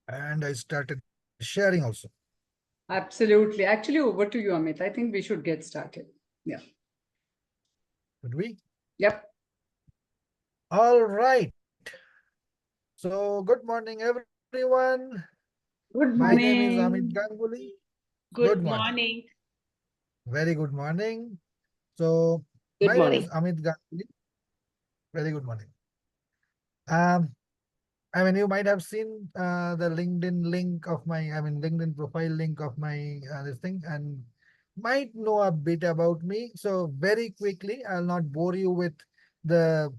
And I started sharing also. Absolutely. Actually, over to you, Amit. I think we should get started. Yeah. Could we? Yep. All right. So, good morning, everyone. Good My name is Amit morning. Ganguly. Good Good morning. morning. Very good morning. So, Good my name is morning. Amit Ganguly. Very good morning. Um, you might have seen the LinkedIn link of my, LinkedIn profile link of my this thing, and might know a bit about me. So very quickly, I'll not bore you with the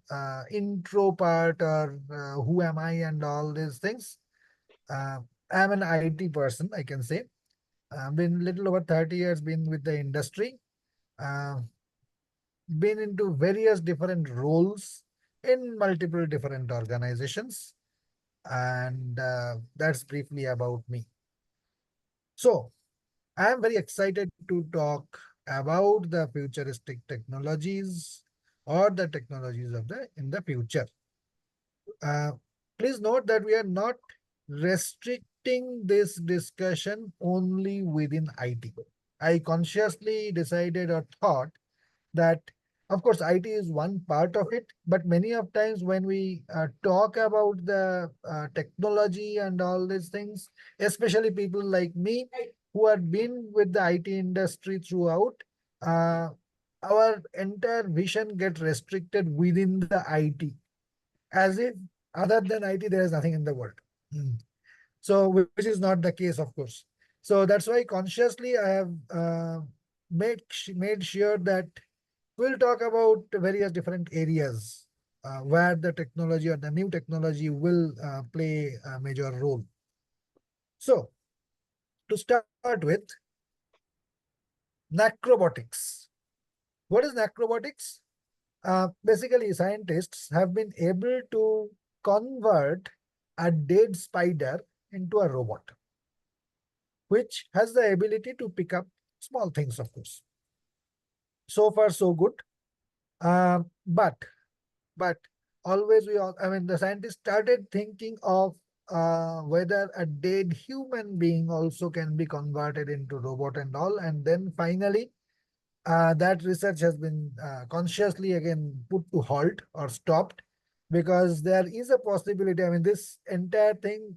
intro part or who am I and all these things. Uh, I'm an IT person, I can say. I've been little over 30 years been with the industry. Uh, been into various different roles in multiple different organizations, and that's briefly about me. So I am very excited to talk about the futuristic technologies or the technologies of the in the future. Uh, Please note that we are not restricting this discussion only within IT. I consciously decided or thought that, of course, IT is one part of it, but many of times when we talk about the technology and all these things, especially people like me who have been with the IT industry throughout, uh, our entire vision gets restricted within the IT, as if other than IT there is nothing in the world. Mm. So, which is not the case, of course. So that's why consciously I have made sure that we'll talk about various different areas where the technology or the new technology will play a major role. So, to start with, macrobotics. What is macrobotics? Basically, scientists have been able to convert a dead spider into a robot, which has the ability to pick up small things, of course. So far, so good. Uh, but but always the scientists started thinking of whether a dead human being also can be converted into robot and all, and then finally that research has been consciously again put to halt or stopped, because there is a possibility. This entire thing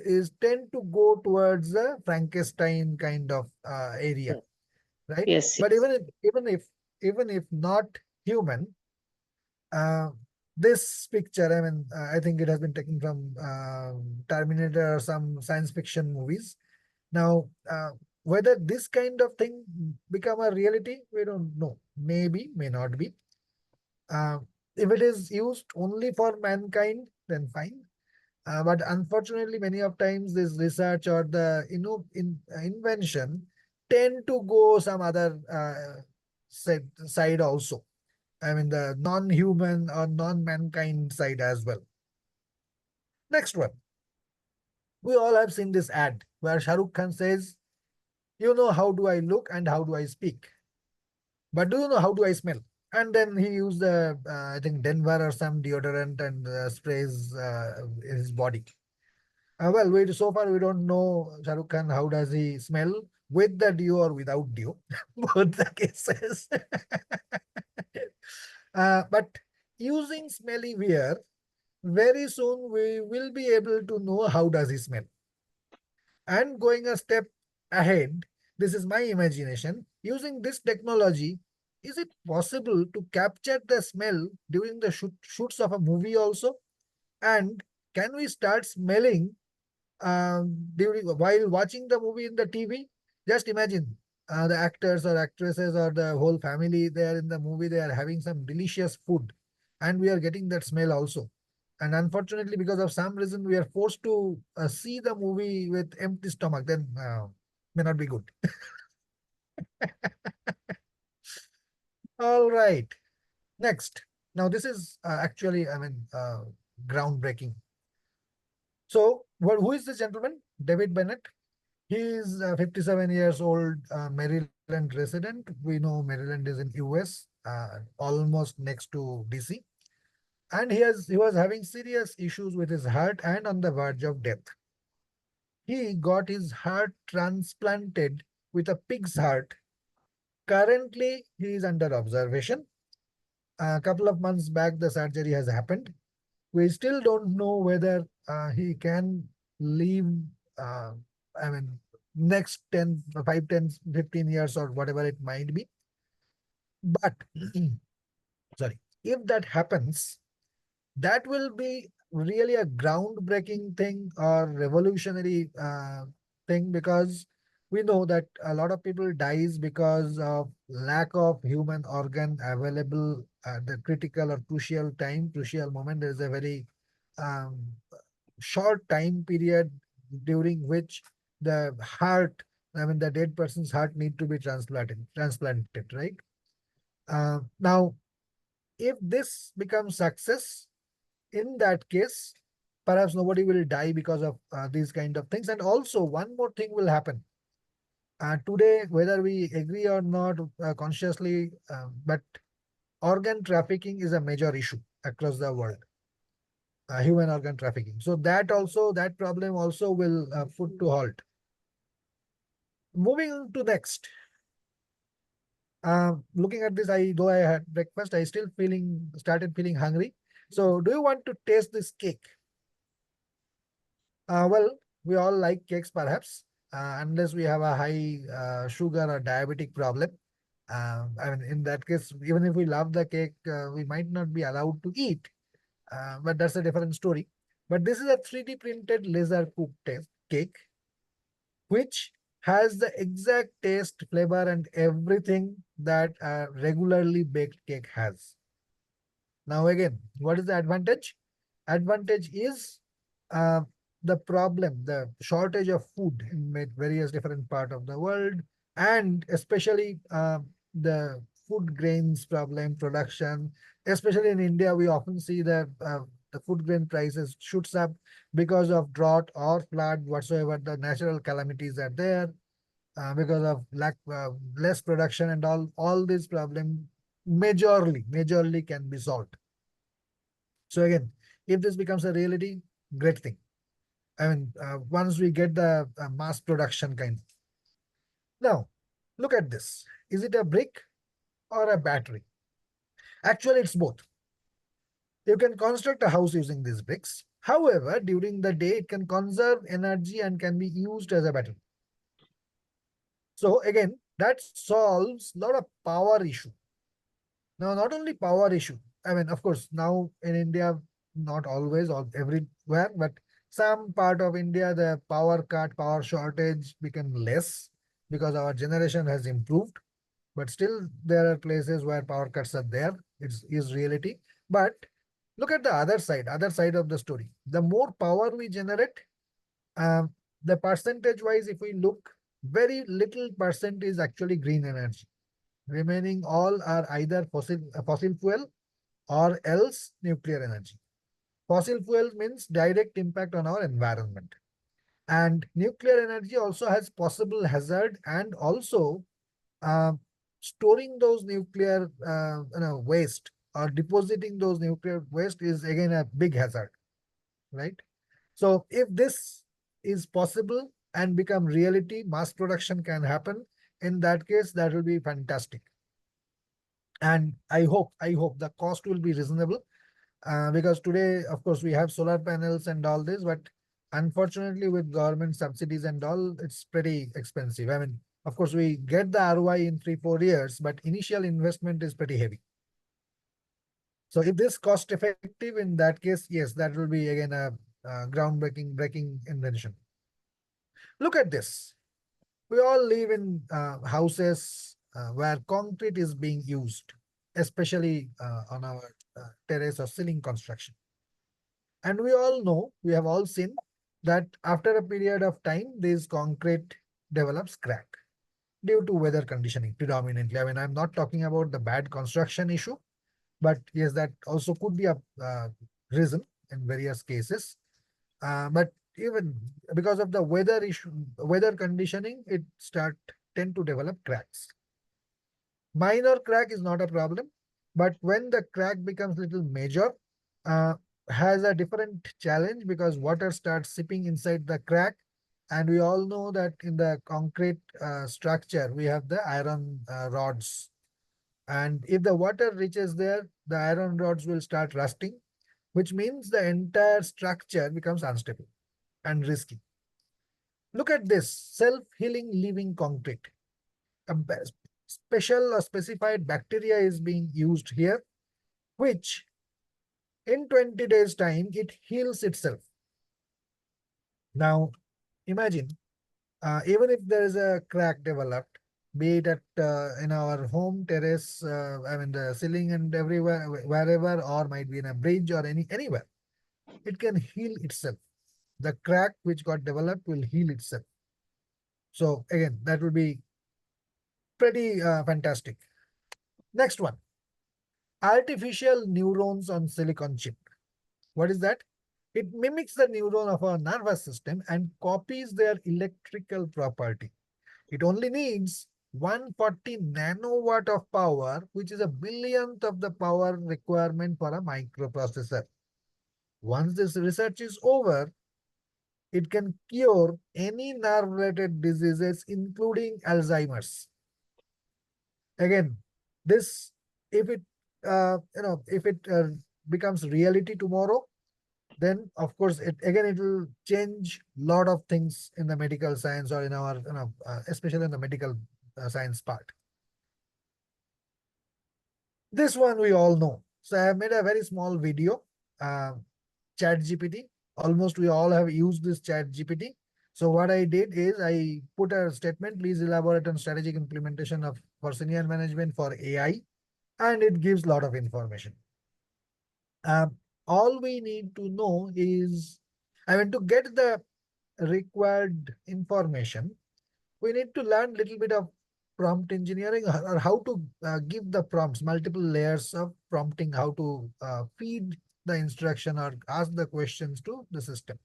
is tend to go towards a Frankenstein kind of area, right? Yes, But yes. even if not human, uh, this picture, I think it has been taken from Terminator or some science fiction movies. Now, whether this kind of thing become a reality, we don't know. Maybe, may not be. Uh, if it is used only for mankind, then fine. But unfortunately, many of times this research or the invention tend to go some other side also. The non-human or non-mankind side as well. Next one. We all have seen this ad where Shah Rukh Khan says, "You know how do I look and how do I speak, but do you know how do I smell?" And then he used the, I think, Denver or some deodorant and sprays his body. So far we don't know Shah Rukh Khan, how does he smell with the deo or without deo, both the cases. But using smelly wear, very soon we will be able to know how does he smell. And going a step ahead, this is my imagination, using this technology, is it possible to capture the smell during the shoots of a movie also? And can we start smelling during while watching the movie in the TV? Just imagine the actors or actresses or the whole family there in the movie, they are having some delicious food, and we are getting that smell also. And unfortunately, because of some reason, we are forced to see the movie with empty stomach. Then may not be good. All right. Next. Now this is actually, groundbreaking. So, who is this gentleman? David Bennett. He is 57 years old, Maryland resident. We know Maryland is in US, almost next to DC. And he was having serious issues with his heart and on the verge of death. he got his heart transplanted with a pig's heart. Currently, he is under observation. A couple of months back, the surgery has happened. We still don't know whether he can live, uh, I mean, next 10, 5, 10, 15 years or whatever it might be. But, sorry, if that happens, that will be really a groundbreaking thing or revolutionary thing, because we know that a lot of people dies because of lack of human organ available at the critical or crucial moment. There is a very um, short time period during which the heart, I mean the dead person's heart, need to be transplanted, right? Now, if this becomes success, in that case, perhaps nobody will die because of these kind of things. And also, one more thing will happen. Today, whether we agree or not consciously, but organ trafficking is a major issue across the world, human organ trafficking. So that problem also will put to halt. Moving on to next. Looking at this, though I had breakfast, I still started feeling hungry. So, do you want to taste this cake? Well, we all like cakes, perhaps, unless we have a high sugar or diabetic problem. I mean, in that case, even if we love the cake, we might not be allowed to eat. But that's a different story. But this is a 3D printed laser cooked cake, which has the exact taste, flavor, and everything that a regularly baked cake has. Now, again, what is the advantage? Advantage is uh, the problem, the shortage of food in various different part of the world, and especially the food grains problem production. Especially in India, we often see that the food grain prices shoots up because of drought or flood, whatsoever the natural calamities are there, because of less production and all these problem majorly can be solved. So again, if this becomes a reality, great thing. I mean, once we get the mass production kind. Now, look at this. Is it a brick or a battery? Actually, it's both. You can construct a house using these bricks. However, during the day, it can conserve energy and can be used as a battery. So again, that solves a lot of power issue. Now, not only power issue, I mean, of course, now in India, not always or everywhere, but some part of India, the power cut, power shortage became less because our generation has improved. But still, there are places where power cuts are there. Is reality. But look at the other side of the story. The more power we generate, um, the percentage wise, if we look, very little percent is actually green energy. Remaining all are either fossil fuel or else nuclear energy. Fossil fuel means direct impact on our environment. And nuclear energy also has possible hazard, and also uh, storing those nuclear waste or depositing those nuclear waste is again a big hazard, right? So if this is possible and become reality, mass production can happen. In that case, that will be fantastic. And I hope the cost will be reasonable, because today, of course, we have solar panels and all this, but unfortunately, with government subsidies and all, it's pretty expensive. I mean, of course, we get the ROI in 3, 4 years, but initial investment is pretty heavy. So if this cost effective, in that case, yes, that will be again a breaking invention. Look at this. We all live in houses where concrete is being used, especially on our terrace or ceiling construction. And we all know, we have all seen that after a period of time, this concrete develops crack due to weather conditioning predominantly. I mean, I'm not talking about the bad construction issue, but yes, that also could be a reason in various cases. But even because of the weather conditioning, it tend to develop cracks. Minor crack is not a problem, but when the crack becomes little major, uh, has a different challenge, because water starts seeping inside the crack, And we all know that in the concrete structure, we have the iron rods. And if the water reaches there, the iron rods will start rusting, which means the entire structure becomes unstable and risky. Look at this self-healing living concrete. A special or specified bacteria is being used here, which in 20 days time, it heals itself. Now, imagine, even if there is a crack developed, be it at in our home terrace, I mean the ceiling and everywhere, wherever, or might be in a bridge or anywhere, it can heal itself. The crack which got developed will heal itself. So again, that will be pretty fantastic. Next one, artificial neurons on silicon chip. What is that? It mimics the neuron of our nervous system and copies their electrical property. It only needs 140 nanowatt of power, which is a billionth of the power requirement for a microprocessor. Once this research is over, it can cure any nerve-related diseases, including Alzheimer's. Again, this, if it, if it becomes reality tomorrow, then of course it will change a lot of things in the medical science or in our especially in the medical science part. This one we all know. So I have made a very small video, uh, chat gpt. Almost we all have used this chat gpt. So what I did is I put a statement, please elaborate on strategic implementation of for senior management for AI, and it gives a lot of information. Um, all we need to know is, I mean, to get the required information, we need to learn little bit of prompt engineering, or how to give the prompts, multiple layers of prompting, how to feed the instruction or ask the questions to the system.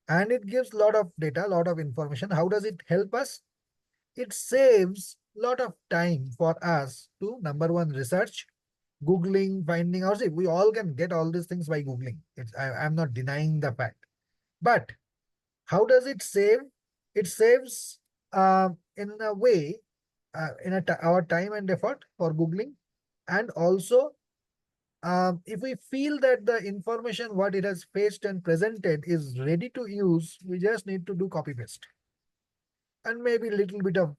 And it gives a lot of data, a lot of information. How does it help us? It saves a lot of time for us to, number one, research, Googling, finding out. See, we all can get all these things by Googling. I'm not denying the fact. But how does it save? It saves in a way, our time and effort for Googling. And also, if we feel that the information, what it has faced and presented is ready to use, we just need to do copy paste. And maybe a little bit of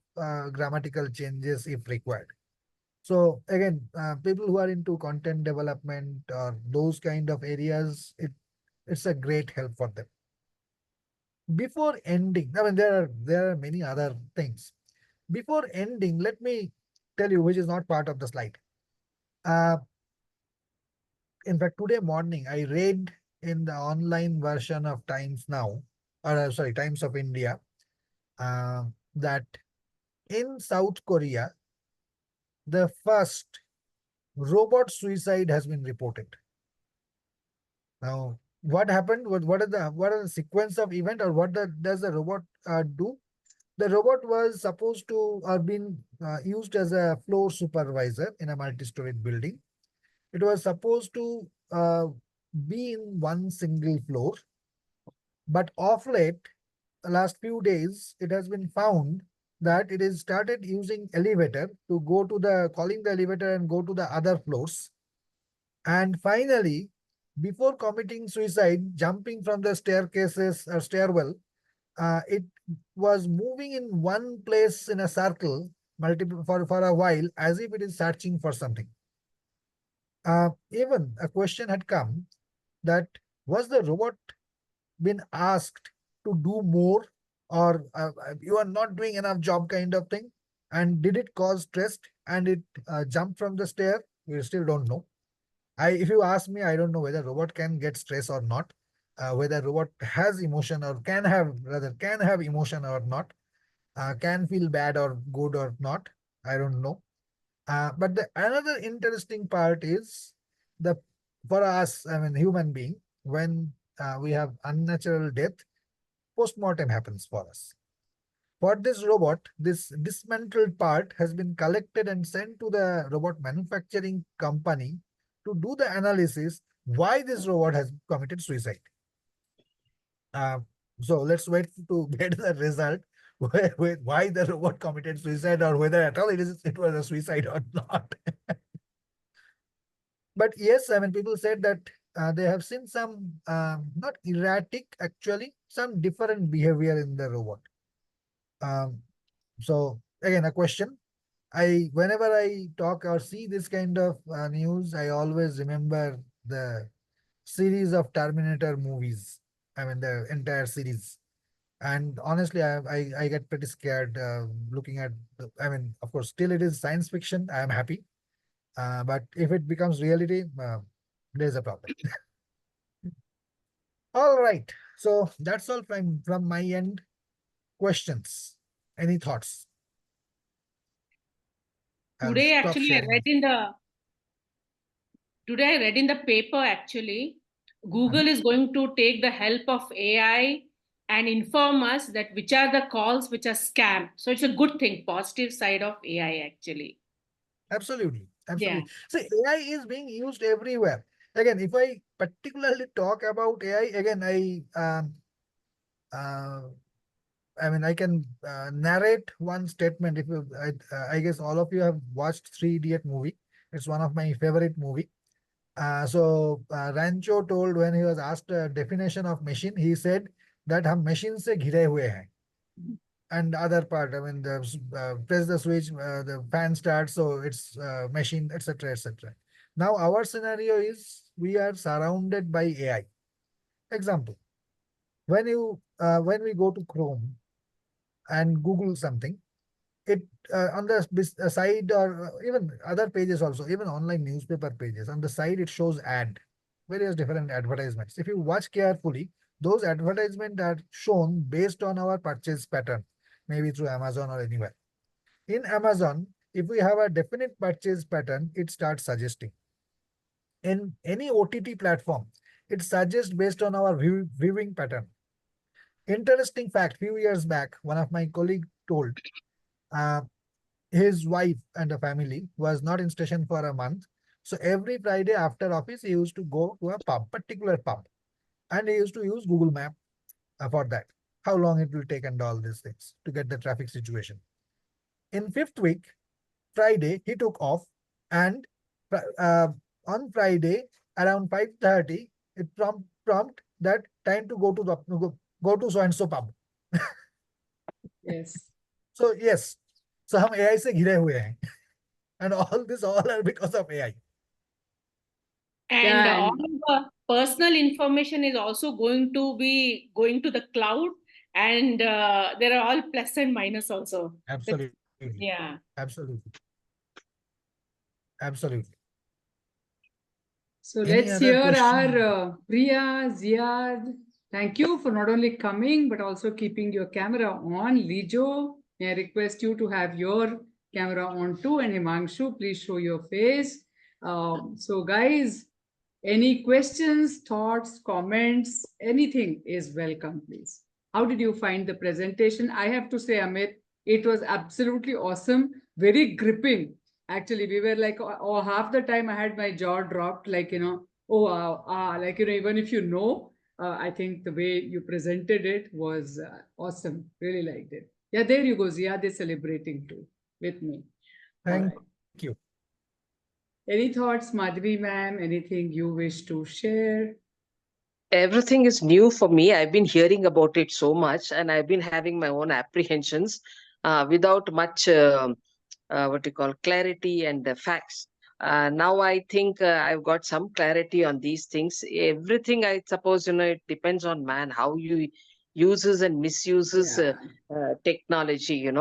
grammatical changes if required. So again, people who are into content development or those kind of areas, it's a great help for them. Before ending, I mean, there are many other things. Before ending, let me tell you, which is not part of the slide. Uh, in fact, today morning, I read in the online version of Times Now, or sorry, Times of India, uh, that in South Korea, the first robot suicide has been reported. Now, what happened? What are the sequence of event, or does the robot do? The robot was supposed to have been used as a floor supervisor in a multi-storied building. It was supposed to be in one single floor, but of late, the last few days, it has been found that it is started using elevator to go to the calling the elevator and go to the other floors. And finally, before committing suicide, jumping from the staircases or stairwell, it was moving in one place in a circle multiple for a while, as if it is searching for something. Even a question had come that, was the robot been asked to do more, or you are not doing enough job kind of thing, and did it cause stress and it jumped from the stair? We still don't know. If you ask me, I don't know whether robot can get stress or not, whether robot has emotion or can have emotion or not, can feel bad or good or not. I don't know. But the another interesting part is the for us, I mean, human being, when we have unnatural death, postmortem happens for us. For this robot, this dismantled part has been collected and sent to the robot manufacturing company to do the analysis why this robot has committed suicide. Uh, So let's wait to get the result, why the robot committed suicide, or whether at all it was a suicide or not. But yes, I mean, people said that they have seen some, not erratic, actually, some different behavior in the robot. Um, so again, a question. Whenever I talk or see this kind of news, I always remember the series of Terminator movies. I mean, the entire series. And honestly, I get pretty scared looking at. I mean, of course, still it is science fiction. I am happy, but if it becomes reality, there is a problem. All right. So that's all from my end. Questions? Any thoughts? I'll Today, stop actually, I sharing. read in the today I read in the paper actually, Mhm. Google is going to take the help of AI and inform us that which are the calls which are scam. So it's a good thing, positive side of AI actually. Absolutely. Yeah. Absolutely. See, AI is being used everywhere. Again, if I particularly talk about AI, again, uh, I mean, I can narrate one statement. If you, I guess all of you have watched Three Idiot movie. It's one of my favorite movie. Rancho told, when he was asked a definition of machine, he said that हम machine से घिरे हुए हैं. And other part, I mean, the press the switch, the fan starts, so it's machine, etc., etc. Now our scenario is we are surrounded by AI. Example: when we go to Chrome and Google something, it on the side, or even other pages also, even online newspaper pages, on the side it shows various different advertisements. If you watch carefully, those advertisements are shown based on our purchase pattern, maybe through Amazon or anywhere. In Amazon, if we have a definite purchase pattern, it starts suggesting. In any OTT platform, it suggests based on our viewing pattern. Interesting fact: few years back, one of my colleague told, uh, his wife and a family was not in station for a month. So every Friday after office, he used to go to a particular pub, and he used to use Google Map for that. How long it will take and all these things to get the traffic situation. In fifth week, Friday, he took off, and uh, on Friday around 5:30, it prompt that time to go to so and so pub. Yes. So yes, so हम AI से घिरे हुए हैं, and all are because of AI. And Yeah, all and the personal information is also going to be going to the cloud, and there are all plus and minus also. That's, Absolutely, yeah. absolutely, absolutely. so Any let's other hear our question? Priya, Ziad. Thank you for not only coming but also keeping your camera on. Lijo, may I request you to have your camera on too. And Himanshu, please show your face. So, guys, any questions, thoughts, comments, anything is welcome, please. How did you find the presentation? I have to say, Amit, it was absolutely awesome, very gripping. Actually, we were like, oh, half the time I had my jaw dropped, like, oh, wow, like, even if I think the way you presented it was awesome. Really liked it. Yeah, there you go, Zia. They're celebrating too with me. All Thank right. you. Any thoughts, Madhuri ma'am? Anything you wish to share? Everything is new for me. I've been hearing about it so much, and I've been having my own apprehensions without much what you call clarity and facts. Now I think I've got some clarity on these things. Everything, I suppose, it depends on man how you uses and misuses Yeah. technology.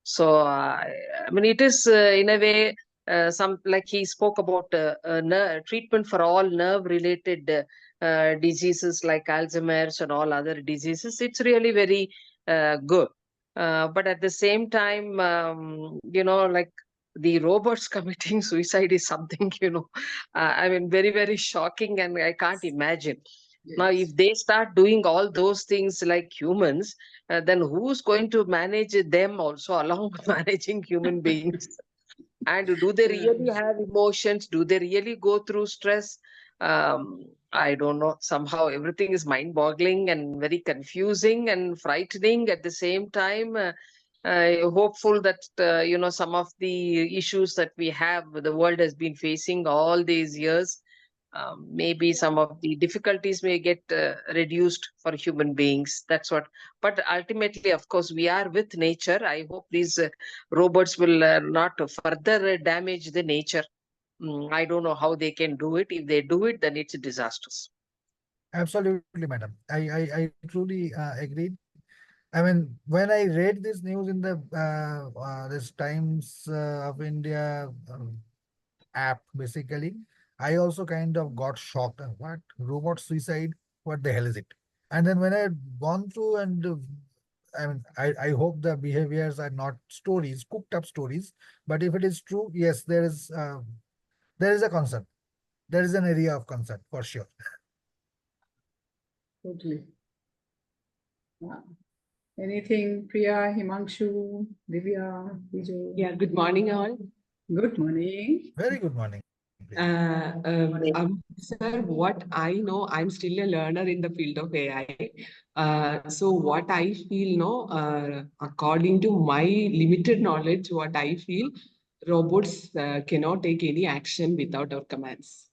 So I mean, it is in a way some, like he spoke about treatment for all nerve related diseases like Alzheimer's and all other diseases. It's really very good. But at the same time, like the robots committing suicide is something, I mean, very, very shocking, and I can't imagine. Now, Yes. if they start doing all those things like humans, then who's going to manage them also along with managing human beings? And do they Yeah. really have emotions? Do they really go through stress? I don't know, somehow everything is mind-boggling and very confusing and frightening at the same time. Hopeful that, some of the issues that we have, the world has been facing all these years, maybe some of the difficulties may get reduced for human beings. That's what. But ultimately, of course, we are with nature. I hope these robots will not further damage the nature. I don't know how they can do it. If they do it, then it's disastrous. Absolutely, madam. I truly agreed. I mean, when I read this news in the this Times of India app, basically, I also kind of got shocked. What robot suicide? What the hell is it? And then when I had gone through and I mean, I hope the behaviors are not stories, cooked up stories. But if it is true, yes, there is a concern. There is an area of concern for sure. Totally. Yeah. Anything, Priya, Himanshu, Divya, Vijay? Yeah, good morning, all. Good morning. Very good morning. Priya. Sir, what I know, I'm still a learner in the field of AI. So what I feel, no, according to my limited knowledge, what I feel, robots cannot take any action without our commands.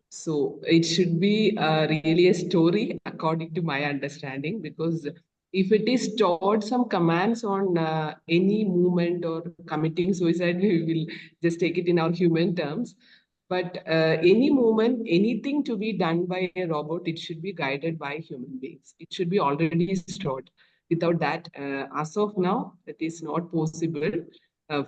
So it should be really a story, according to my understanding, because if it is stored some commands on any movement or committing suicide, we will just take it in our human terms. But any movement, anything to be done by a robot, it should be guided by human beings. It should be already stored. Without that, as of now, it is not possible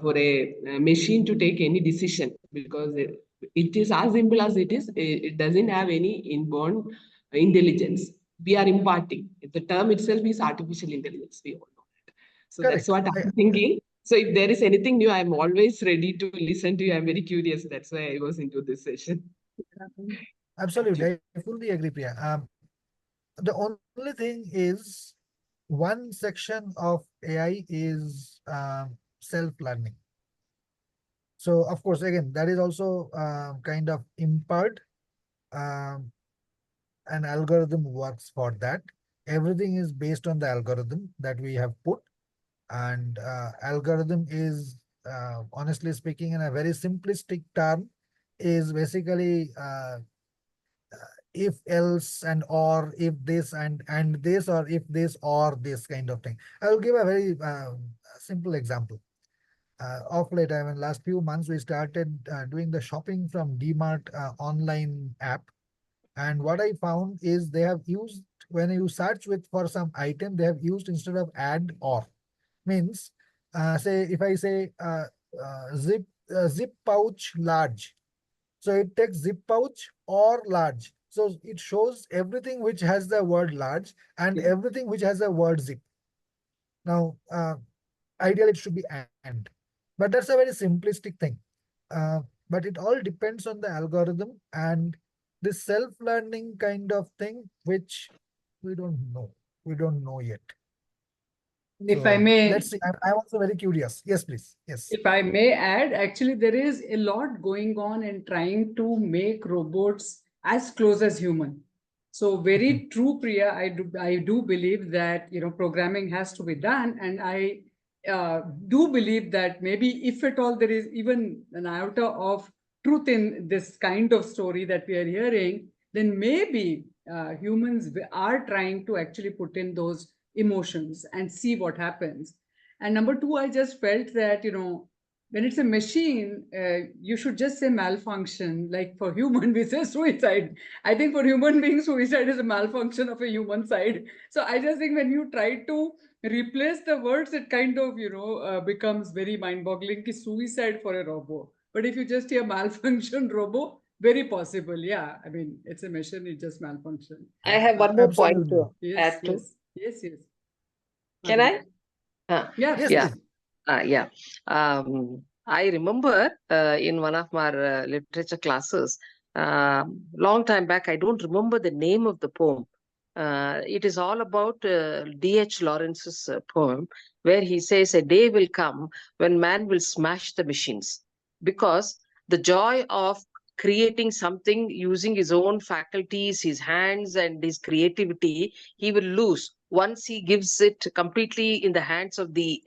for a machine to take any decision, because it is as simple as it is. It doesn't have any inborn intelligence. We are imparting. The term itself is artificial intelligence. We all know that. So that's Correct. what I'm thinking. So if there is anything new, I'm always ready to listen to you. I'm very curious. That's why I was into this session. Absolutely. I fully agree, Priya. The only thing is one section of AI is self-learning. So of course, again, that is also kind of impaired. Um, an algorithm works for that. Everything is based on the algorithm that we have put, and algorithm is, honestly speaking, in a very simplistic term, is basically if else and or if this and this or if this or this kind of thing. I will give a very simple example. Of late, I mean, last few months we started doing the shopping from DMart online app, and what I found is they have used, when you search with for some item, they have used, instead of and or, means say if I say zip pouch large, so it takes zip pouch or large. So it shows everything which has the word large and everything which has the word zip. Now, ideally it should be and, but that's a very simplistic thing. But it all depends on the algorithm and this self-learning kind of thing, which we don't know. We don't know yet. If So I may, let's see. I'm also very curious. Yes, please. Yes. if I may add, actually, there is a lot going on in trying to make robots as close as human. So very true, Priya. I do believe that programming has to be done, and I do believe that maybe if at all there is even an iota of truth in this kind of story that we are hearing, then maybe humans are trying to actually put in those emotions and see what happens. And number two, I just felt that, when it's a machine, you should just say malfunction. Like for human, we say suicide. I think for human beings, suicide is a malfunction of a human side. So I just think when you try to replace the words, it kind of, becomes very mind-boggling. Ki suicide for a robot. But if you just hear malfunction robot, very possible. Yeah. I mean, it's a machine, it just malfunction. I have one more point Absolutely. to Yes, add to. yes. Can I? Yeah, Yes, Yeah. please. Yeah. I remember in one of my literature classes, long time back, I don't remember the name of the poem. It is all about D.H. Lawrence's poem, where he says, a day will come when man will smash the machines, because the joy of creating something using his own faculties, his hands and his creativity, he will lose once he gives it completely in the hands of the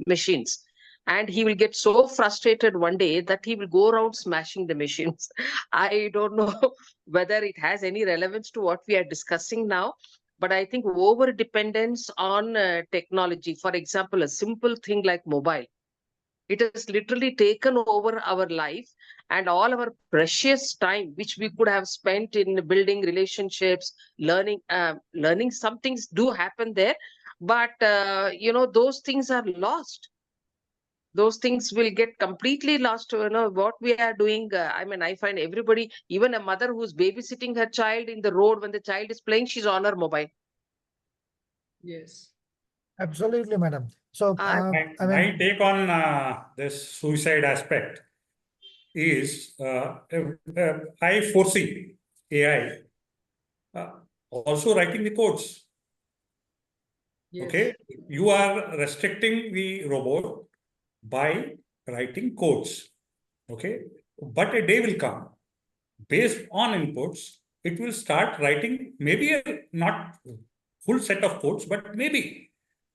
machines. And he will get so frustrated one day that he will go around smashing the machines. I don't know whether it has any relevance to what we are discussing now, but I think over dependence on technology, for example, a simple thing like mobile, it has literally taken over our life, and all our precious time, which we could have spent in building relationships, learning some things do happen there, but those things are lost. Those things will get completely lost. What we are doing, I mean, I find everybody, even a mother who's babysitting her child in the road, when the child is playing, she's on her mobile. Yes. Absolutely, madam. So, My take on this suicide aspect is I foresee AI also writing the codes. Yes. Okay, you are restricting the robot by writing codes. Okay, but a day will come, based on inputs, it will start writing maybe not full set of codes, but maybe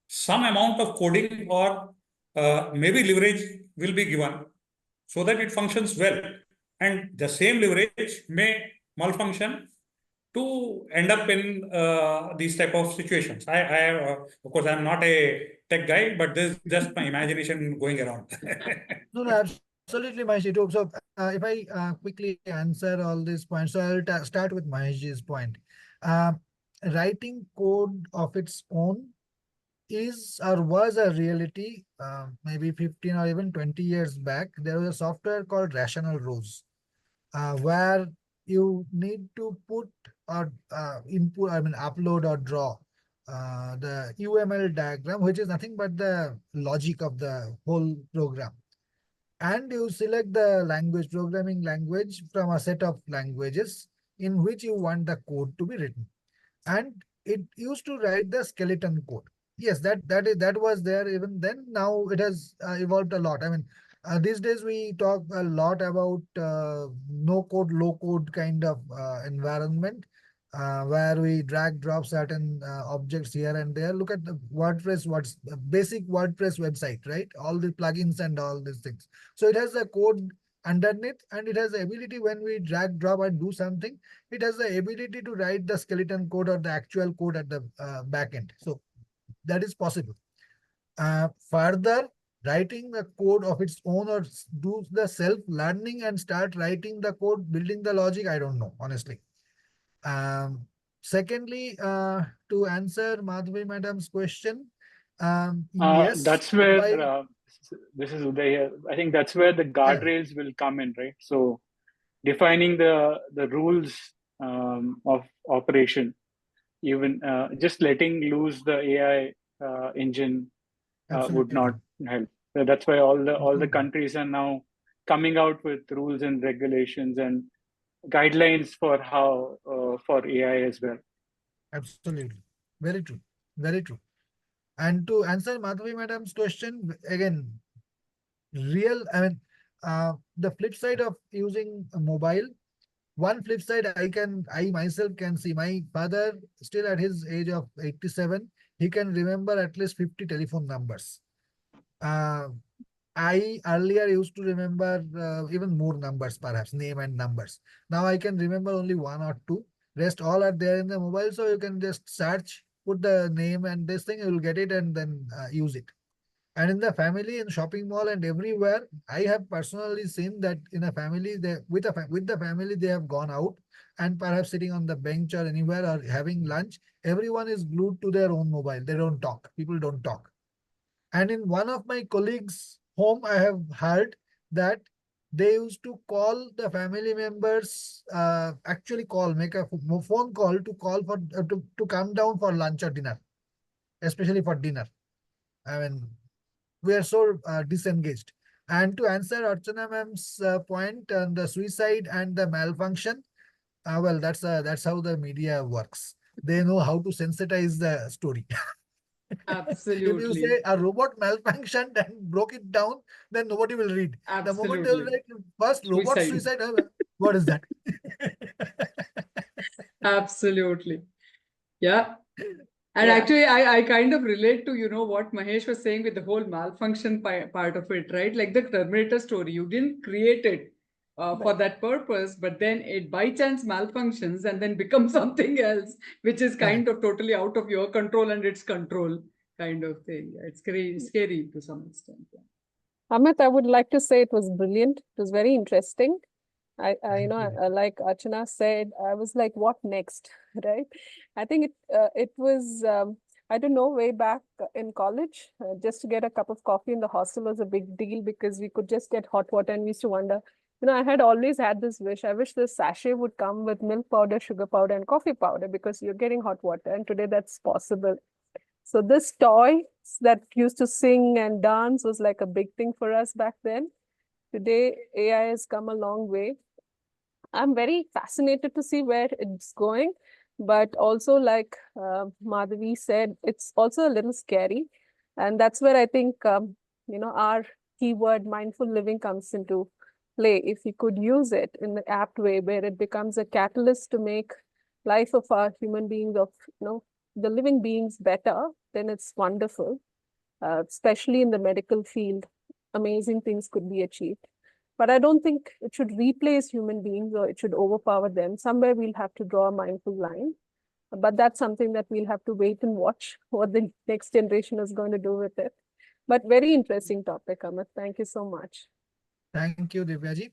some amount of coding, or maybe leverage will be given so that it functions well. And the same leverage may malfunction to end up in these type of situations. Of course, I'm not a tech guy, but this is just my imagination going around. no, absolutely, Mahesh. Too. So, if I quickly answer all these points, so I'll start with Mahesh's point. Uh, Writing code of its own is or was a reality maybe 15 or even 20 years back. There was a software called Rational Rose, where you need to put or input, I mean, upload or draw the UML diagram, which is nothing but the logic of the whole program. And you select the language, programming language from a set of languages in which you want the code to be written. And it used to write the skeleton code. Yes, that was there even then. Now it has evolved a lot. I mean, these days we talk a lot about no code, low code kind of environment, where we drag drop certain objects here and there. Look at the WordPress, what's the basic WordPress website, right? All the plugins and all these things. So it has a code underneath, and it has the ability, when we drag drop and do something, it has the ability to write the skeleton code or the actual code at the back end. So that is possible. Further, writing the code of its own or do the self-learning and start writing the code, building the logic, I don't know, honestly. Secondly, to answer Madhvi madam's question, yes. That's where this is Uday here. I think that's where the guardrails will come in, right? So defining the rules of operation, even just letting loose the AI engine would not help. So that's why all the countries are now coming out with rules and regulations and guidelines for how for AI as well. Absolutely. Very true. Very true. And to answer Madhavi madam's question, again, the flip side of using a mobile, one flip side I myself can see. My father, still at his age of 87, he can remember at least 50 telephone numbers. I earlier used to remember even more numbers, perhaps name and numbers. Now I can remember only one or two. Rest all are there in the mobile, so you can just search, put the name and this thing, you will get it and then use it. And in the family, in shopping mall and everywhere, I have personally seen that in a family, with the family, they have gone out and perhaps sitting on the bench or anywhere or having lunch. Everyone is glued to their own mobile. They don't talk. People don't talk. And in one of my colleagues' home, I have heard that they used to call the family members, actually make a phone call to call for to come down for lunch or dinner, especially for dinner. I mean, we are so disengaged. And to answer Archana ma'am's point on the suicide and the malfunction, well, that's how the media works. They know how to sensitize the story. Absolutely. If you say a robot malfunctioned and broke it down, then nobody will read. Absolutely. The moment they will write first robot suicide, What is that? Absolutely. Yeah. And Yeah. actually, I kind of relate to, what Mahesh was saying with the whole malfunction part of it, right? Like the Terminator story, you didn't create it for that purpose, but then it by chance malfunctions and then becomes something else, which is kind of totally out of your control and its control kind of thing. It's scary to some extent. Yeah. Amit, I would like to say it was brilliant. It was very interesting. Thank you. Like Archana said, I was like, what next, right? I think it was, I don't know, way back in college, just to get a cup of coffee in the hostel was a big deal because we could just get hot water and we used to wonder, I had always had this wish. I wish this sachet would come with milk powder, sugar powder, and coffee powder because you're getting hot water. And today that's possible. So this toy that used to sing and dance was like a big thing for us back then. Today, AI has come a long way. I'm very fascinated to see where it's going, but also like Madhavi said, it's also a little scary. And that's where I think, our keyword mindful living comes into play. If we could use it in the apt way where it becomes a catalyst to make life of our human beings, of, the living beings better, then it's wonderful, especially in the medical field. Amazing things could be achieved. But I don't think it should replace human beings or it should overpower them. Somewhere we'll have to draw a mindful line. But that's something that we'll have to wait and watch what the next generation is going to do with it. But very interesting topic, Amit. Thank you so much. Thank you, Divyaji.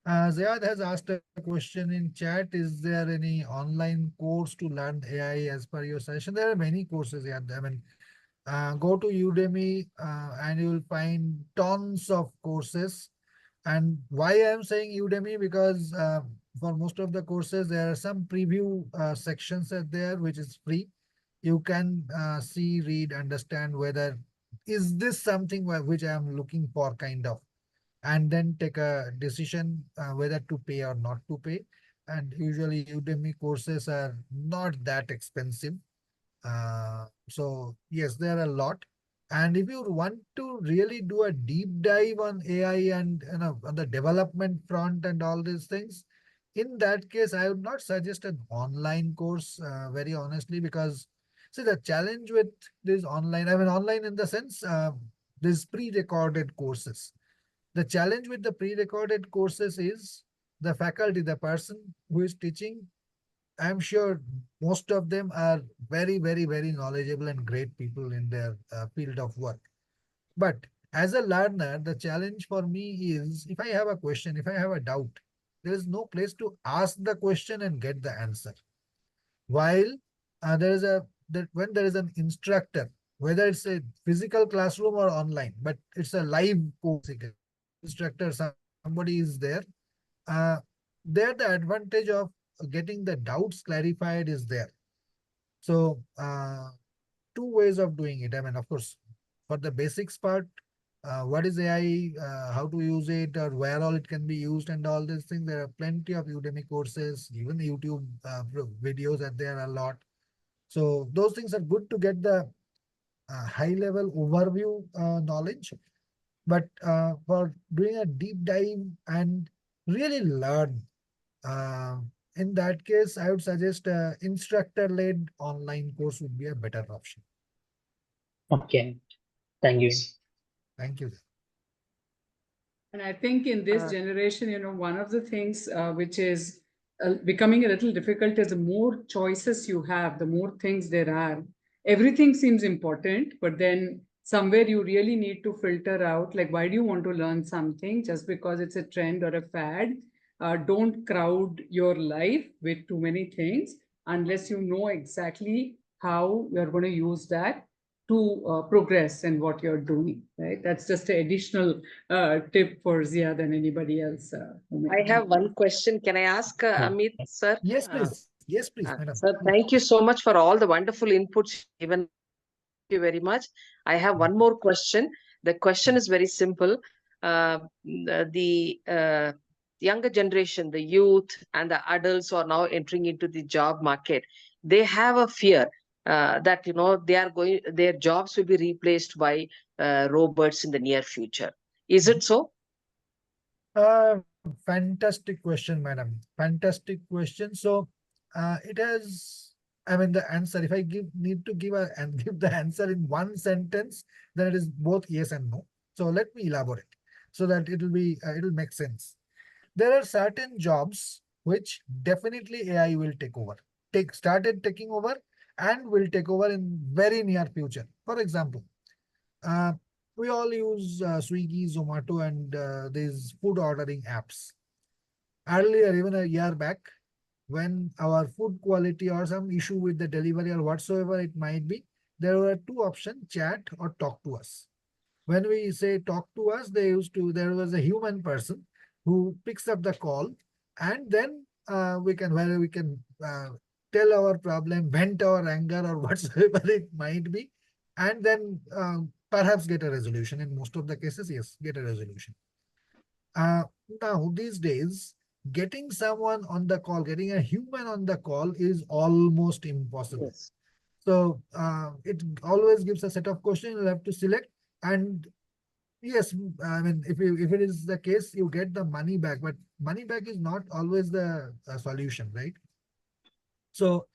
Zayad has asked a question in chat. Is there any online course to learn AI as per your session? There are many courses. Yeah, I mean, go to Udemy and you will find tons of courses. And why I'm saying Udemy? Because for most of the courses, there are some preview sections at there, which is free. You can see, read, understand whether is this something which I am looking for, kind of, and then take a decision whether to pay or not to pay. And usually Udemy courses are not that expensive. So yes, there are a lot. And if you want to really do a deep dive on AI and on the development front and all these things, in that case, I would not suggest an online course, very honestly, because see the challenge with this online, I mean online in the sense, these pre-recorded courses. The challenge with the pre-recorded courses is the faculty, the person who is teaching. I'm sure most of them are very, very, very knowledgeable and great people in their field of work. But as a learner, the challenge for me is if I have a question, if I have a doubt, there is no place to ask the question and get the answer. While when there is an instructor, whether it's a physical classroom or online, but it's a live course, instructor, somebody is there. There the advantage of getting the doubts clarified is there. So two ways of doing it. I mean, of course, for the basics part, what is AI, how to use it, or where all it can be used, and all these things. There are plenty of Udemy courses, even YouTube videos are there a lot. So those things are good to get the high level overview knowledge. But for doing a deep dive and really learn, in that case, I would suggest instructor-led online course would be a better option. Okay, thank you. Thank you. And I think in this generation, one of the things which is becoming a little difficult is the more choices you have, the more things there are. Everything seems important, but then somewhere you really need to filter out, like, why do you want to learn something just because it's a trend or a fad? Don't crowd your life with too many things unless you know exactly how you're going to use that to progress in what you're doing, right? That's just an additional tip for Zia than anybody else. I have one question. Can I ask Amit, sir? Yes, please. Yes, please, madam. Sir, thank you so much for all the wonderful inputs given. Thank you very much. I have one more question. The question is very simple. The younger generation, the youth and the adults who are now entering into the job market, they have a fear that their jobs will be replaced by robots in the near future. Is it so? Fantastic question, madam. Fantastic question. So, it has, I mean, the answer, if I need to give and give the answer in one sentence, then it is both yes and no. So let me elaborate so that it'll make sense. There are certain jobs which definitely AI will take over, started taking over and will take over in very near future. For example, uh, we all use Swiggy, Zomato, and these food ordering apps. Earlier, even a year back, when our food quality or some issue with the delivery or whatsoever it might be, there were two options: chat or talk to us. When we say talk to us, there was a human person who picks up the call, and then where we can tell our problem, vent our anger or whatsoever it might be, and then perhaps get a resolution. In most of the cases, yes, get a resolution. Uh, Now, these days, getting someone on the call, getting a human on the call is almost impossible. Yes. So it always gives a set of questions you'll have to select. And yes, I mean, if it is the case, you get the money back, but money back is not always the solution, right? So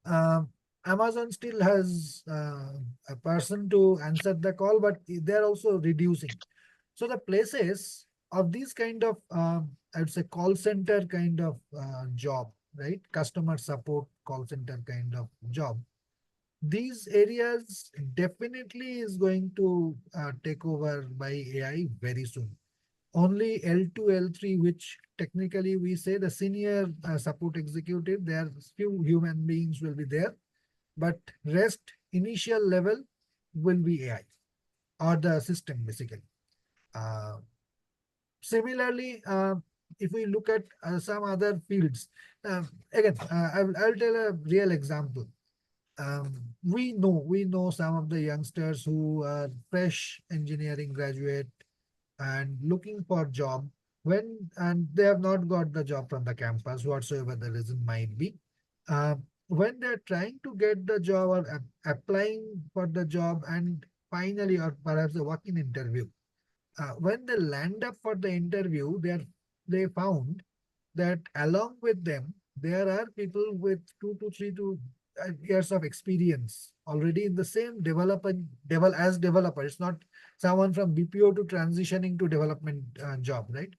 um, Amazon still has a person to answer the call, but they're also reducing. So the places of these kind of, I would say, call center kind of job, right? Customer support call center kind of job. These areas definitely is going to take over by AI very soon. Only L2, L3, which technically we say the senior support executive, there few human beings will be there, but rest initial level will be AI or the system basically. Uh, Similarly, if we look at some other fields, again, I'll tell a real example. We know some of the youngsters who are fresh engineering graduate and looking for job and they have not got the job from the campus, whatsoever the reason might be. Uh, when they're trying to get the job or applying for the job and finally, or perhaps a walk-in interview, when they land up for the interview, they found that along with them, there are people with 2 to 3 years of experience already in the same developer. It's not someone from BPO to transitioning to development job, right?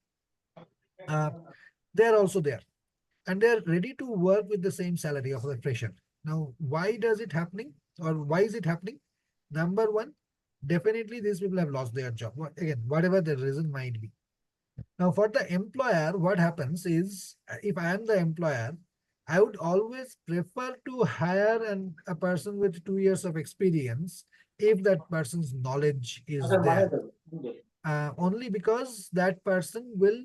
Uh, they're also there and they're ready to work with the same salary of a fresher. Now, why does it happening or why is it happening? Number one, definitely these people have lost their job. Again, whatever the reason might be. Now, for the employer, what happens is, if I am the employer, I would always prefer to hire a person with 2 years of experience if that person's knowledge is there. Only because that person will,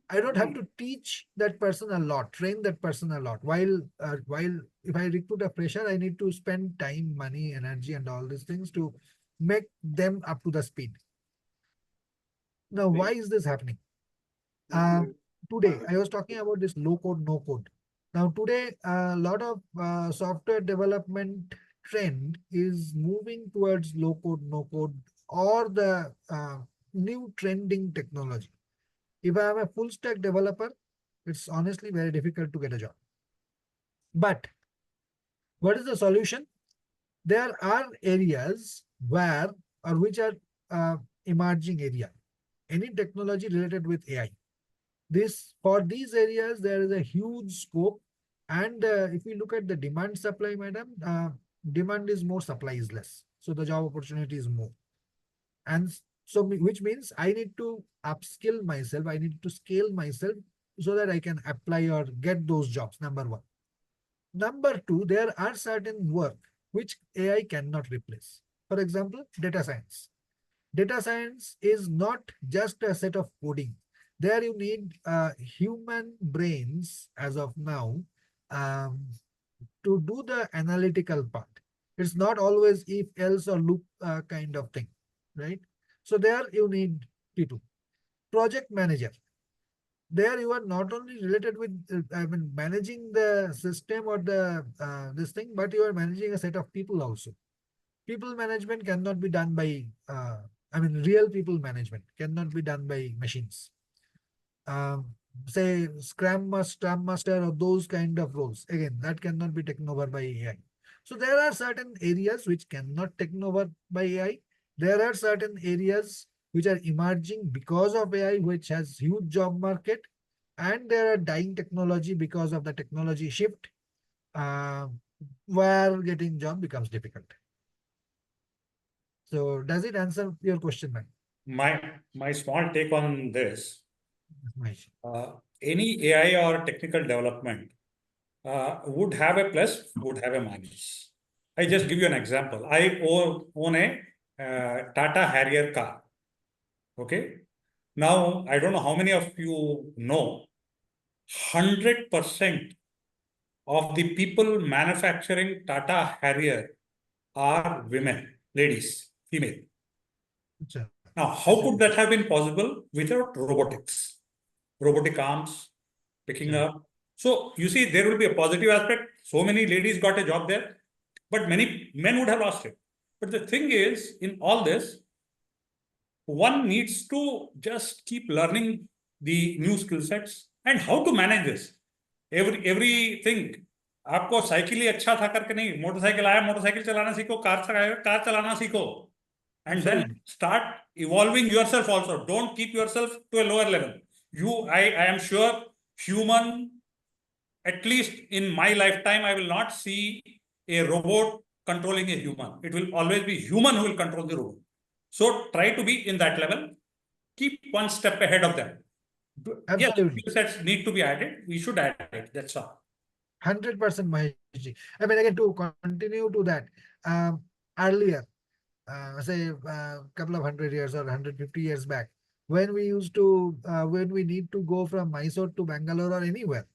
I don't have to teach that person a lot, train that person a lot. While if I recruit a fresher, I need to spend time, money, energy, and all these things to make them up to the speed. Now, why is this happening? Today, I was talking about this low code, no code. Now, today, a lot of software development trend is moving towards low code, no code, or the new trending technology. If I am a full stack developer, it's honestly very difficult to get a job. But what is the solution? There are areas where or which are emerging area. Any technology related with AI. For these areas, there is a huge scope. And if we look at the demand supply, madam, demand is more, supply is less. So the job opportunity is more. And so, which means I need to upskill myself. I need to scale myself so that I can apply or get those jobs. Number one. Number two, there are certain work which AI cannot replace. For example, data science. Data science is not just a set of coding. There you need human brains as of now to do the analytical part. It's not always if, else, or loop kind of thing, right? So there you need people. Project manager. There you are not only related with, managing the system or this thing, but you are managing a set of people also. People management cannot be done by, real people management cannot be done by machines. say Scrum Master or those kind of roles. Again, that cannot be taken over by AI. So there are certain areas which cannot taken over by AI. There are certain areas which are emerging because of AI, which has huge job market, and there are dying technology because of the technology shift, uh, where getting job becomes difficult. So does it answer your question, man? My small take on this, Mahesh? any AI or technical development would have a plus, would have a minus. I just give you an example. I own a Tata Harrier car. Okay. Now, I don't know how many of you know, 100% of the people manufacturing Tata Harrier are women, ladies, female. Sure. Now, how could that have been possible without robotics? Robotic arms, picking Sure. up. So you see, there will be a positive aspect. So many ladies got a job there, but many men would have lost it. But the thing is, in all this, one needs to just keep learning the new skill sets and how to manage this. Everything. आपको cycle ही अच्छा था करके नहीं, motorcycle आया, motorcycle चलाना सीखो, car चलाना सीखो, and then Absolutely. start evolving yourself also. Don't keep yourself to a lower level. I am sure human, at least in my lifetime, I will not see a robot controlling a human. It will always be human who will control the robot. So try to be in that level. Keep one step ahead of them. Yes, Absolutely. skill sets need to be added. We should add it. That's all. 100% Maheshji. I mean, again, to continue to that, earlier, say a couple of 100 years or 150 years back, when we need to go from Mysore to Bangalore or anywhere,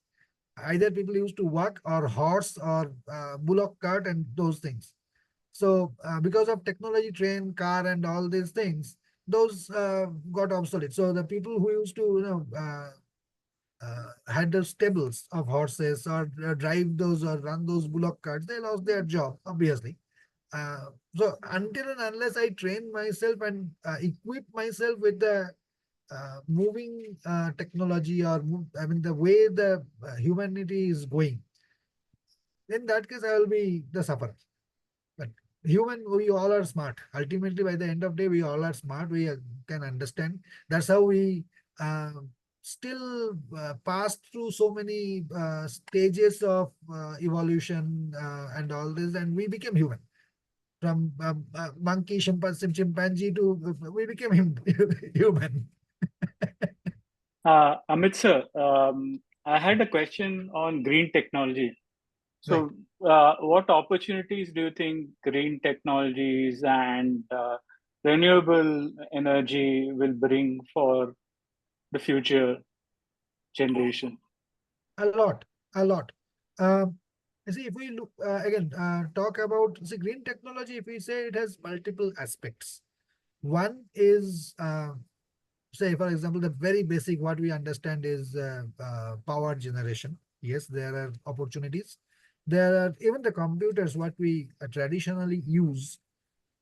either people used to walk or horse or bullock cart and those things. So because of technology, train, car, and all these things, those got obsolete. So the people who used to, had the stables of horses or drive those or run those bullock carts, they lost their job, obviously. So until and unless I train myself and equip myself with the moving technology or I mean the way the humanity is going, in that case I will be the sufferer. But human, we all are smart. Ultimately, by the end of the day, we all are smart. We can understand. That's how we still passed through so many stages of evolution and all this, and we became human. From monkey, chimpanzee to we became human. Amit sir, I had a question on green technology. So, what opportunities do you think green technologies and renewable energy will bring for the future generation? A lot, a lot. You see, if we look again, talk about green technology, if we say it has multiple aspects. One is, say, for example, the very basic what we understand is power generation. Yes, there are opportunities. There are even the computers what we traditionally use.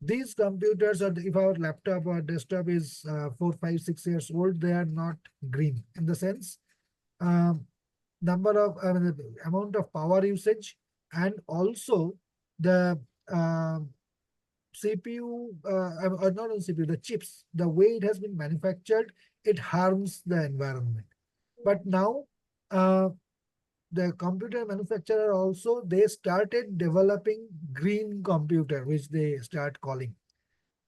These computers, or if our laptop or desktop is 4, 5, 6 years old, they are not green in the sense. Um, the amount of power usage, and also the CPU, or not on CPU, the chips, the way it has been manufactured, it harms the environment. But now, the computer manufacturer also, they started developing green computer, which they start calling.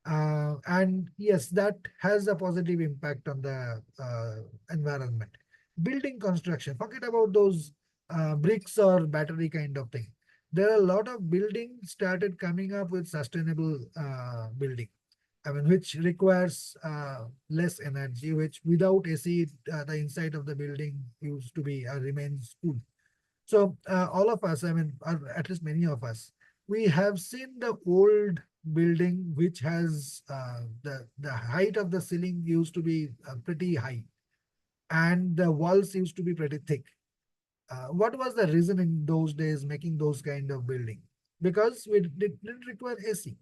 And yes, that has a positive impact on the environment. Building construction, forget about those bricks or battery kind of thing. There are a lot of buildings started coming up with sustainable building. I mean, which requires less energy, which without AC, the inside of the building used to be remains cool. So all of us, I mean, or at least many of us, we have seen the old building which has the height of the ceiling used to be pretty high, and the walls used to be pretty thick. What was the reason in those days making those kind of building? Because we didn't require AC.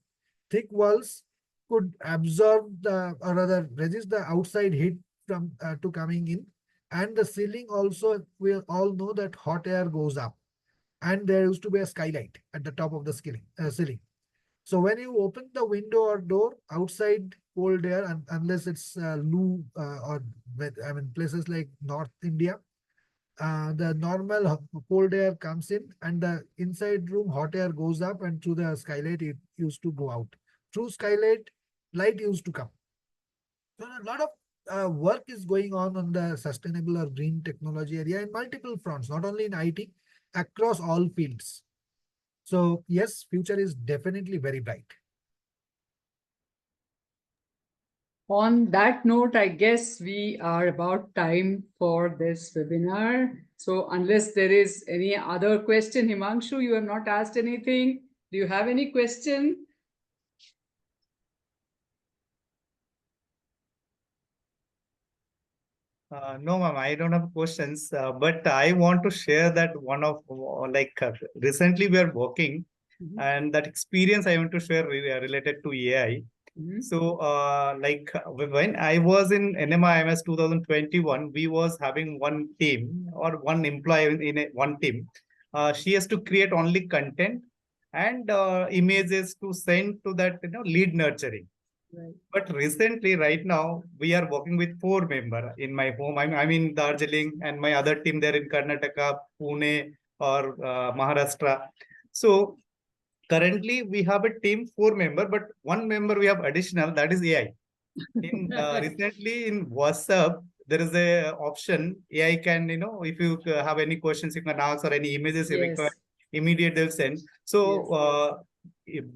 Thick walls could absorb the, or rather resist the outside heat from to coming in, And the ceiling also, we all know that hot air goes up. And there used to be a skylight at the top of the ceiling. So when you open the window or door, outside cold air, unless it's or places like North India, the normal cold air comes in, and the inside room hot air goes up, and through the skylight it used to go out. Through skylight, light used to come. So a lot of work is going on the sustainable or green technology area in multiple fronts, not only in IT, across all fields. So yes, future is definitely very bright. On that note, I guess we are about time for this webinar. So unless there is any other question, Himanshu, you have not asked anything. Do you have any question? No, ma'am, I don't have questions, but I want to share that one of recently we are working, and that experience I want to share related to AI. So, when I was in NMIMS 2021, we was having one team or one employee in one team. She has to create only content and images to send to that lead nurturing. Right. But recently, right now, we are working with 4 members in my home. I'm in Darjeeling, and my other team there in Karnataka, Pune, or Maharashtra. So currently, we have a team 4 member, but 1 member we have additional, that is AI. Recently in WhatsApp, there is a option AI can, if you have any questions you can ask or any images you require, immediate they'll send. So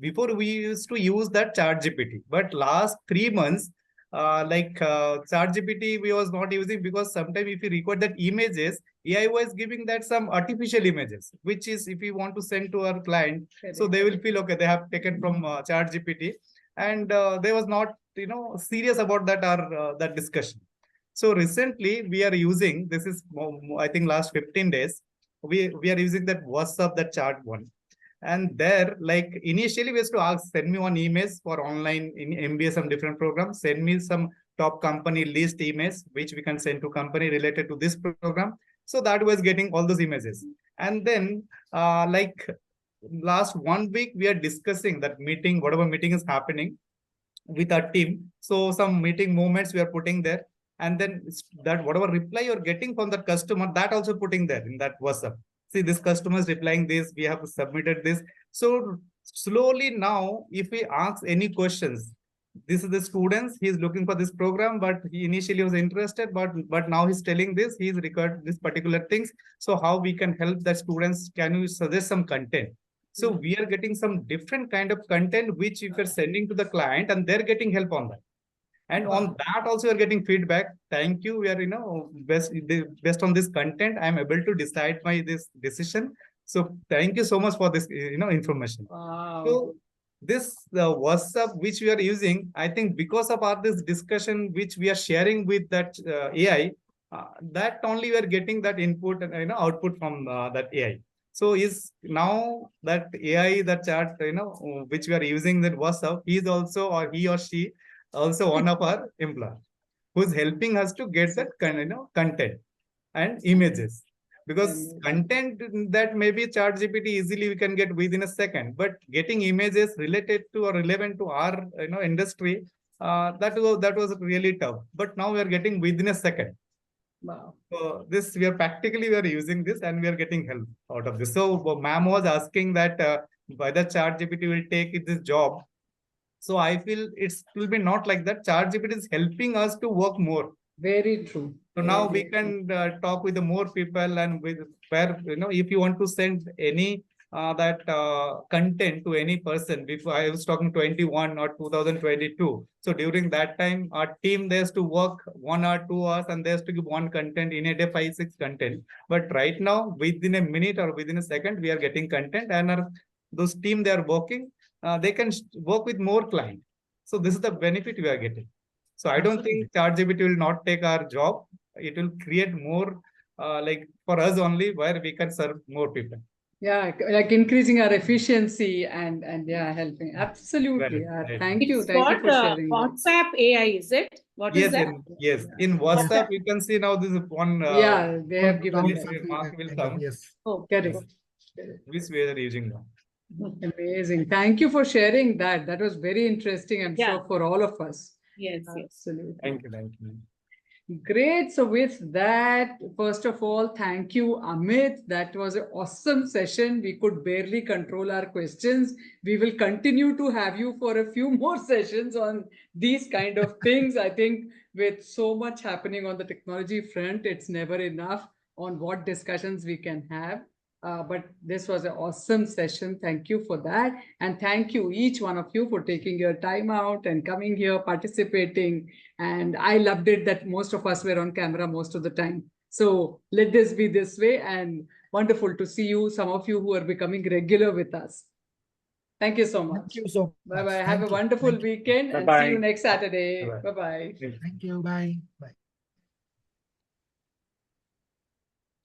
before we used to use that ChatGPT, but last 3 months, ChatGPT we was not using, because sometimes if you record that images, AI was giving that some artificial images, which is if you want to send to our client, so they will feel okay, they have taken from ChatGPT, and they was not serious about that or that discussion. So recently we are using, this is I think last 15 days, we are using that WhatsApp, that chat one. And there, like initially we used to ask, send me one emails for online in MBA, some different programs, send me some top company list emails, which we can send to company related to this program. So that was getting all those images. And then last 1 week, we are discussing that meeting, whatever meeting is happening with our team. So some meeting moments we are putting there. And then that whatever reply you're getting from the customer, that also putting there in that WhatsApp. See, this customer is replying this, we have submitted this. So slowly now, if we ask any questions, this is the students, he is looking for this program, but he initially was interested, but now he's telling this, he's recorded this particular things. So how we can help the students? Can you suggest some content? So we are getting some different kind of content, which if you're sending to the client and they're getting help on that. And on that also you're getting feedback. Thank you. We are, based on this content, I'm able to decide this decision. So thank you so much for this, information. Wow. So this WhatsApp, which we are using, I think because of this discussion, which we are sharing with that AI, that only we are getting that input and, output from that AI. So is now that AI, that chat, which we are using that WhatsApp, he is also, or he or she, also one of our employees who's helping us to get that content and images, because content that maybe ChatGPT easily we can get within a second, but getting images related to or relevant to our industry, that was really tough. But now we are getting within a second. Wow. So this we are using this and we are getting help out of this. So ma'am was asking that whether ChatGPT will take this job. So I feel it will be not like that. ChatGPT is helping us to work more. Very true. So now we can talk with the more people, and with where if you want to send any content to any person. Before I was talking 21 or 2022. So during that time, our team there's to work 1 or 2 hours, and there's to give one content in a day, 5-6 content. But right now, within a minute or within a second, we are getting content, and those team they are working. They can work with more clients. So this is the benefit we are getting. So I don't think ChatGPT will not take our job. It will create more for us only, where we can serve more people. Yeah, like increasing our efficiency and yeah, helping. Absolutely. Right. Thank you. It's Thank you what for sharing that. WhatsApp AI, is it? What is Yes, that? yes. In WhatsApp, you can see now this is one Yeah, they have given Down that. something mark will kind of, come. yes. Oh, Correct. Which way they're using now. Amazing. Thank you for sharing that. That was very interesting, I'm Yeah. sure, for all of us. yes, yes. Absolutely. Thank you. Great. So with that, first of all, thank you, Amit. That was an awesome session. We could barely control our questions. We will continue to have you for a few more sessions on these kind of things. I think with so much happening on the technology front, it's never enough on what discussions we can have. But this was an awesome session. Thank you for that. And thank you, each one of you, for taking your time out and coming here, participating. And I loved it that most of us were on camera most of the time. So let this be this way, and wonderful to see you, some of you who are becoming regular with us. Thank you so much. Thank you so much. Bye-bye. Have Thank a you. wonderful Thank you. weekend and see Bye-bye. you next Saturday. Bye-bye. Bye-bye. Thank you. Bye. Bye.